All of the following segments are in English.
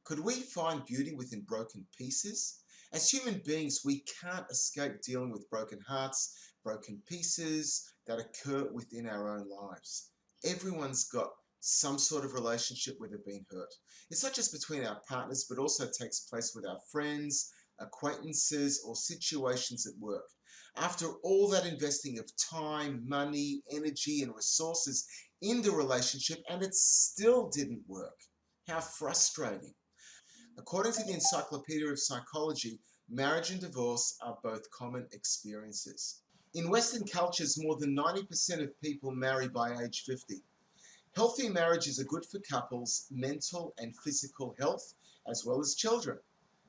Could we find beauty within broken pieces? As human beings, we can't escape dealing with broken hearts, broken pieces that occur within our own lives. Everyone's got some sort of relationship where they've been hurt. It's not just between our partners, but also takes place with our friends, acquaintances, or situations at work. After all that investing of time, money, energy, and resources in the relationship, and it still didn't work. How frustrating. According to the Encyclopedia of Psychology, marriage and divorce are both common experiences. In Western cultures, more than 90% of people marry by age 50. Healthy marriages are good for couples' mental and physical health, as well as children.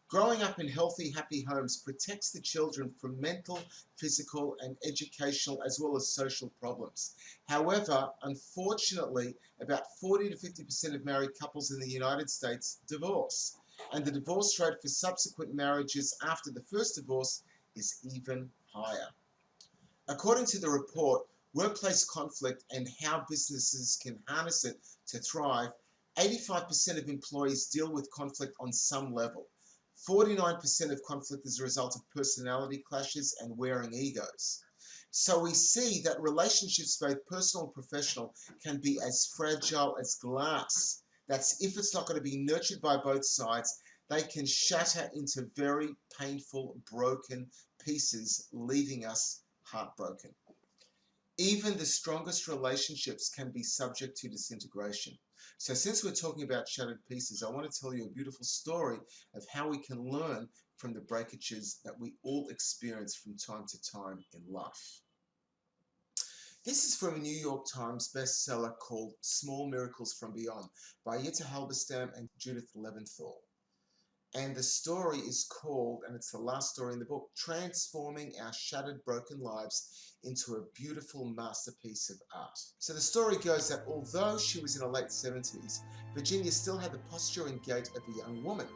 Growing up in healthy, happy homes protects the children from mental, physical, and educational as well as social problems. However, unfortunately, about 40 to 50% of married couples in the United States divorce, and the divorce rate for subsequent marriages after the first divorce is even higher. According to the report, Workplace Conflict and How Businesses Can Harness It to Thrive, 85% of employees deal with conflict on some level. 49% of conflict is a result of personality clashes and wearing egos. So we see that relationships, both personal and professional, can be as fragile as glass. That's if it's not going to be nurtured by both sides, they can shatter into very painful, broken pieces, leaving us heartbroken. Even the strongest relationships can be subject to disintegration. So since we're talking about shattered pieces, I want to tell you a beautiful story of how we can learn from the breakages that we all experience from time to time in life. This is from a New York Times bestseller called Small Miracles from Beyond by Jutta Halberstam and Judith Leventhal. And the story is called, and it's the last story in the book, Transforming Our Shattered Broken Lives into a Beautiful Masterpiece of Art. So the story goes that although she was in her late 70s, Virginia still had the posture and gait of a young woman.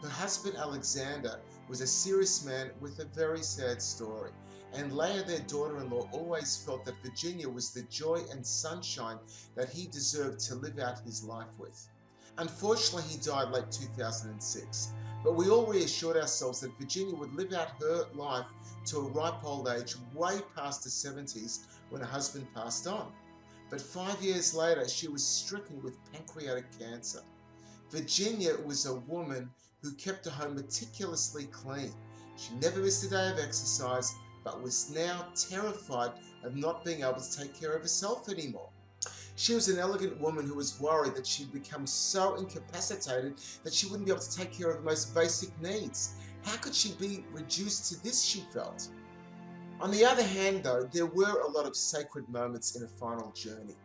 Her husband Alexander was a serious man with a very sad story, and Leah, their daughter-in-law, always felt that Virginia was the joy and sunshine that he deserved to live out his life with. Unfortunately, he died late 2006, but we all reassured ourselves that Virginia would live out her life to a ripe old age way past the 70s when her husband passed on. But 5 years later, she was stricken with pancreatic cancer. Virginia was a woman who kept her home meticulously clean. She never missed a day of exercise, but was now terrified of not being able to take care of herself anymore. She was an elegant woman who was worried that she'd become so incapacitated that she wouldn't be able to take care of the most basic needs. How could she be reduced to this, she felt? On the other hand, though, there were a lot of sacred moments in her final journey.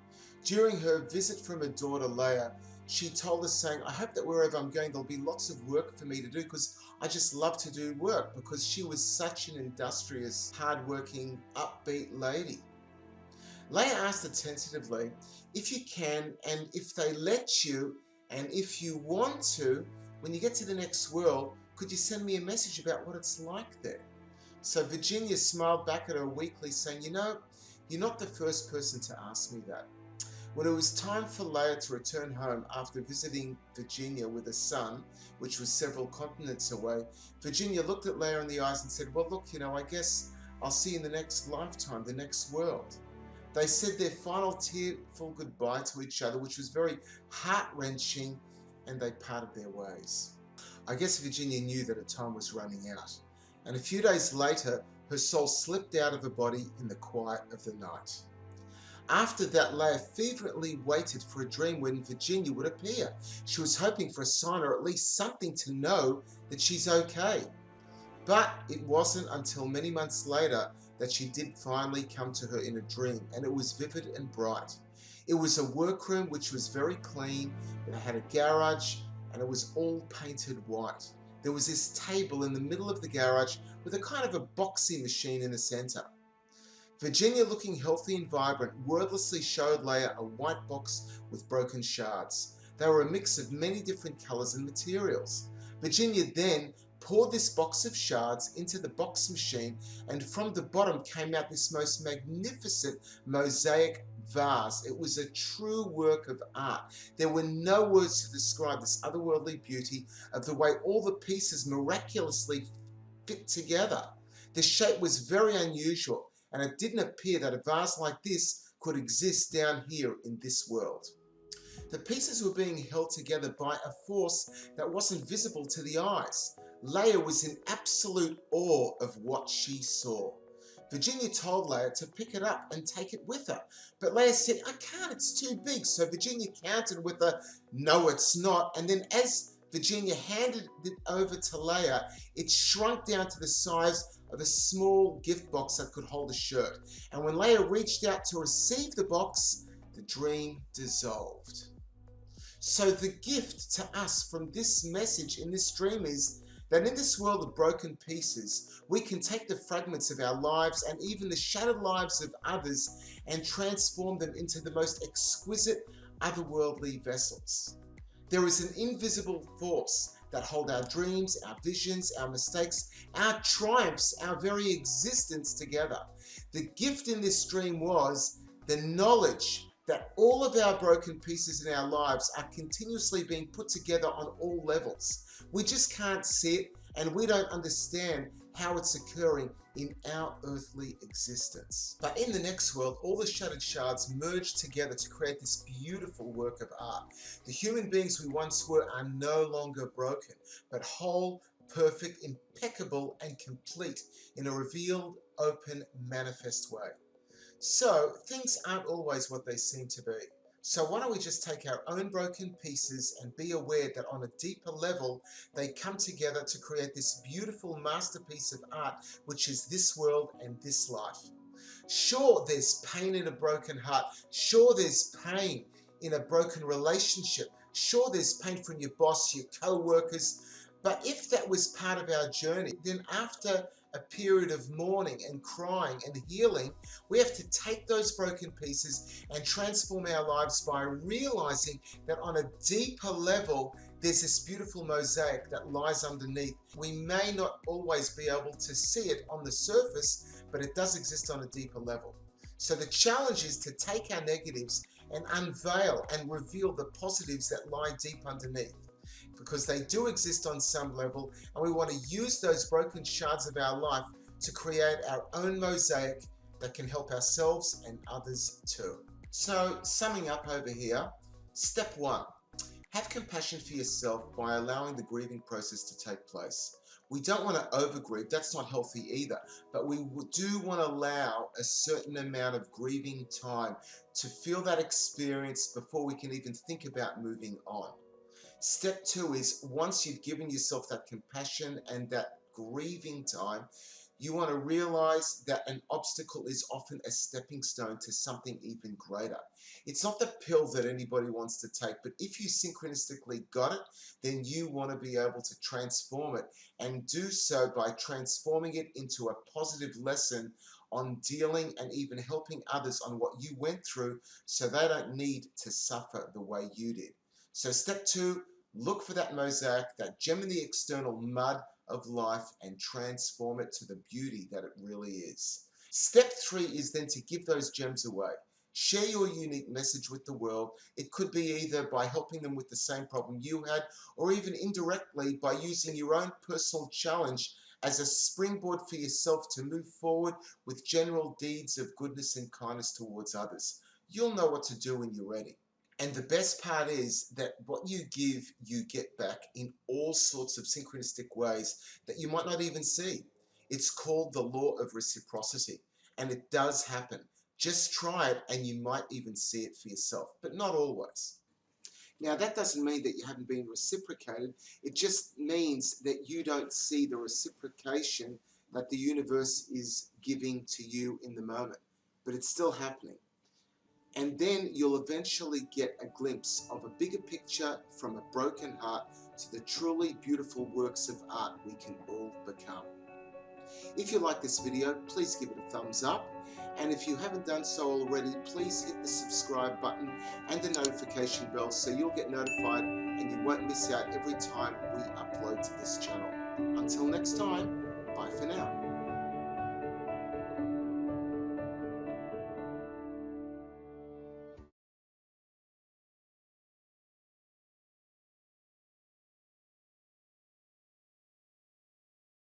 During her visit from her daughter Leah, she told us saying, "I hope that wherever I'm going there'll be lots of work for me to do because I just love to do work," because she was such an industrious, hard-working, upbeat lady. Leah asked her tentatively, "If you can, and if they let you, and if you want to, when you get to the next world, could you send me a message about what it's like there?" So Virginia smiled back at her weakly, saying, "You're not the first person to ask me that." When it was time for Leah to return home after visiting Virginia with her son, which was several continents away, Virginia looked at Leah in the eyes and said, "Well, look, I guess I'll see you in the next lifetime, the next world." They said their final tearful goodbye to each other, which was very heart-wrenching, and they parted their ways. I guess Virginia knew that her time was running out, and a few days later, her soul slipped out of her body in the quiet of the night. After that, Leah fervently waited for a dream when Virginia would appear. She was hoping for a sign or at least something to know that she's okay. But it wasn't until many months later that she did finally come to her in a dream, and it was vivid and bright. It was a workroom which was very clean, it had a garage, and it was all painted white. There was this table in the middle of the garage with a kind of a boxing machine in the center. Virginia, looking healthy and vibrant, wordlessly showed Leah a white box with broken shards. They were a mix of many different colors and materials. Virginia then poured this box of shards into the box machine, and from the bottom came out this most magnificent mosaic vase. It was a true work of art. There were no words to describe this otherworldly beauty of the way all the pieces miraculously fit together. The shape was very unusual, and it didn't appear that a vase like this could exist down here in this world. The pieces were being held together by a force that wasn't visible to the eyes. Leia was in absolute awe of what she saw. Virginia told Leia to pick it up and take it with her, but Leia said, "I can't, it's too big." So Virginia countered with a, "No, it's not." And then as Virginia handed it over to Leia, it shrunk down to the size of a small gift box that could hold a shirt. And when Leia reached out to receive the box, the dream dissolved. So the gift to us from this message in this dream is that in this world of broken pieces, we can take the fragments of our lives and even the shattered lives of others and transform them into the most exquisite otherworldly vessels. There is an invisible force that holds our dreams, our visions, our mistakes, our triumphs, our very existence together. The gift in this dream was the knowledge that all of our broken pieces in our lives are continuously being put together on all levels. We just can't see it, and we don't understand how it's occurring in our earthly existence. But in the next world, all the shattered shards merge together to create this beautiful work of art. The human beings we once were are no longer broken, but whole, perfect, impeccable, and complete in a revealed, open, manifest way. So things aren't always what they seem to be. So why don't we just take our own broken pieces and be aware that on a deeper level, they come together to create this beautiful masterpiece of art, which is this world and this life. Sure, there's pain in a broken heart. Sure, there's pain in a broken relationship. Sure, there's pain from your boss, your co-workers. But if that was part of our journey, then after a period of mourning and crying and healing, we have to take those broken pieces and transform our lives by realizing that on a deeper level, there's this beautiful mosaic that lies underneath. We may not always be able to see it on the surface, but it does exist on a deeper level. So the challenge is to take our negatives and unveil and reveal the positives that lie deep underneath, because they do exist on some level, and we want to use those broken shards of our life to create our own mosaic that can help ourselves and others too. So summing up over here, step 1, have compassion for yourself by allowing the grieving process to take place. We don't want to over-grieve, that's not healthy either, but we do want to allow a certain amount of grieving time to feel that experience before we can even think about moving on. Step 2 is, once you've given yourself that compassion and that grieving time, you want to realize that an obstacle is often a stepping stone to something even greater. It's not the pill that anybody wants to take, but if you synchronistically got it, then you want to be able to transform it, and do so by transforming it into a positive lesson on dealing and even helping others on what you went through, so they don't need to suffer the way you did. So step 2, look for that mosaic, that gem in the external mud of life, and transform it to the beauty that it really is. Step 3 is then to give those gems away. Share your unique message with the world. It could be either by helping them with the same problem you had, or even indirectly by using your own personal challenge as a springboard for yourself to move forward with general deeds of goodness and kindness towards others. You'll know what to do when you're ready. And the best part is that what you give, you get back in all sorts of synchronistic ways that you might not even see. It's called the law of reciprocity, and it does happen. Just try it and you might even see it for yourself, but not always. Now, that doesn't mean that you haven't been reciprocated. It just means that you don't see the reciprocation that the universe is giving to you in the moment, but it's still happening. And then you'll eventually get a glimpse of a bigger picture from a broken heart to the truly beautiful works of art we can all become. If you like this video, please give it a thumbs up. And if you haven't done so already, please hit the subscribe button and the notification bell so you'll get notified and you won't miss out every time we upload to this channel. Until next time, bye for now.